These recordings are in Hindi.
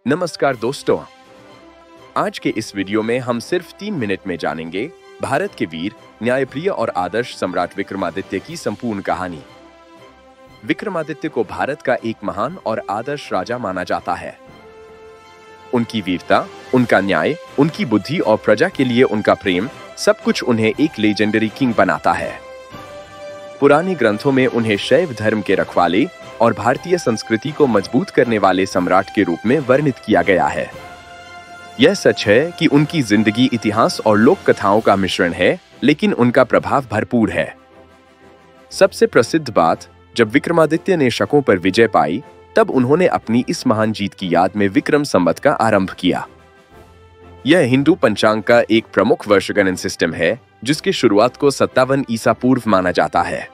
नमस्कार दोस्तों, आज के इस वीडियो में हम सिर्फ 3 मिनट में जानेंगे भारत के वीर, न्यायप्रिय और आदर्श सम्राट विक्रमादित्य की संपूर्ण कहानी। विक्रमादित्य को भारत का एक महान और आदर्श राजा माना जाता है। उनकी वीरता, उनका न्याय, उनकी बुद्धि और प्रजा के लिए उनका प्रेम, सब कुछ उन्हें एक लेजेंडरी किंग बनाता है। पुराने ग्रंथों में उन्हें शैव धर्म के रखवाले और भारतीय संस्कृति को मजबूत करने वाले सम्राट के रूप में वर्णित किया गया है। यह सच है कि उनकी जिंदगी इतिहास और लोक कथाओं का मिश्रण है, लेकिन उनका प्रभाव भरपूर है। सबसे प्रसिद्ध बात, जब विक्रमादित्य ने शकों पर विजय पाई, तब उन्होंने अपनी इस महान जीत की याद में विक्रम संवत का आरंभ किया। यह हिंदू पंचांग का एक प्रमुख वर्षगणन सिस्टम है, जिसकी शुरुआत को 57 ईसा पूर्व माना जाता है।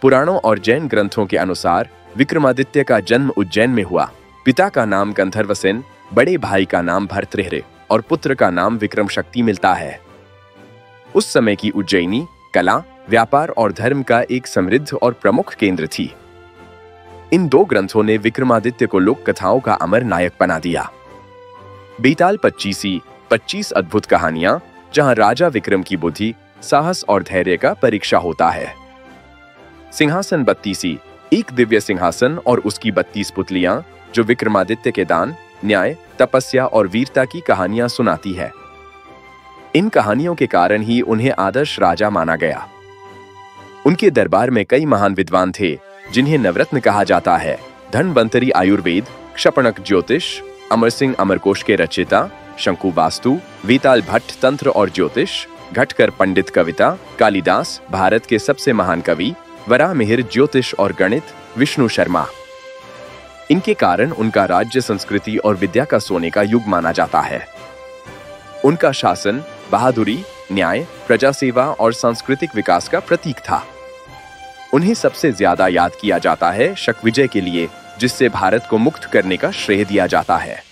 पुराणों और जैन ग्रंथों के अनुसार विक्रमादित्य का जन्म उज्जैन में हुआ। पिता का नाम गंधर्वसेन, बड़े भाई का नाम भर्तृहरि और पुत्र का नाम विक्रम शक्ति मिलता है। उस समय की उज्जैनी कला, व्यापार और धर्म का एक समृद्ध और प्रमुख केंद्र थी। इन दो ग्रंथों ने विक्रमादित्य को लोक कथाओं का अमर नायक बना दिया। बेताल 25 अद्भुत कहानियां, जहां राजा विक्रम की बुद्धि, साहस और धैर्य का परीक्षा होता है। सिंहासन 32, एक दिव्य सिंहासन और उसकी 32 पुतलियां, जो विक्रमादित्य के दान, न्याय, तपस्या और वीरता की कहानियां सुनाती है। इन कहानियों के कारण ही उन्हें आदर्श राजा माना गया। उनके दरबार में कई महान विद्वान थे, जिन्हें नवरत्न कहा जाता है। धन्वंतरी आयुर्वेद, क्षपणक ज्योतिष, अमर सिंह अमरकोश के रचयिता, शंकु वास्तु, वेताल भट्ट तंत्र और ज्योतिष, घटकर पंडित कविता, कालिदास भारत के सबसे महान कवि, वराहमिहिर ज्योतिष और गणित, विष्णु शर्मा। इनके कारण उनका राज्य संस्कृति और विद्या का सोने का युग माना जाता है। उनका शासन बहादुरी, न्याय, प्रजा सेवा और सांस्कृतिक विकास का प्रतीक था। उन्हें सबसे ज्यादा याद किया जाता है शक विजय के लिए, जिससे भारत को मुक्त करने का श्रेय दिया जाता है।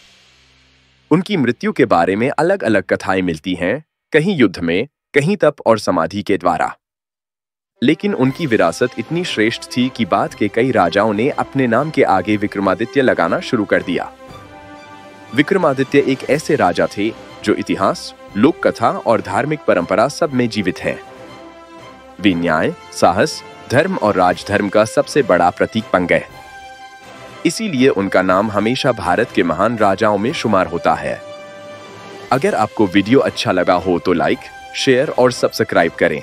उनकी मृत्यु के बारे में अलग अलग कथाएं मिलती हैं, कहीं युद्ध में, कहीं तप और समाधि के द्वारा। लेकिन उनकी विरासत इतनी श्रेष्ठ थी कि बाद के कई राजाओं ने अपने नाम के आगे विक्रमादित्य लगाना शुरू कर दिया। विक्रमादित्य एक ऐसे राजा थे जो इतिहास, लोक कथा और धार्मिक परंपरा सब में जीवित है। वे न्याय, साहस, धर्म और राजधर्म का सबसे बड़ा प्रतीक बन गए। इसीलिए उनका नाम हमेशा भारत के महान राजाओं में शुमार होता है। अगर आपको वीडियो अच्छा लगा हो तो लाइक, शेयर और सब्सक्राइब करें।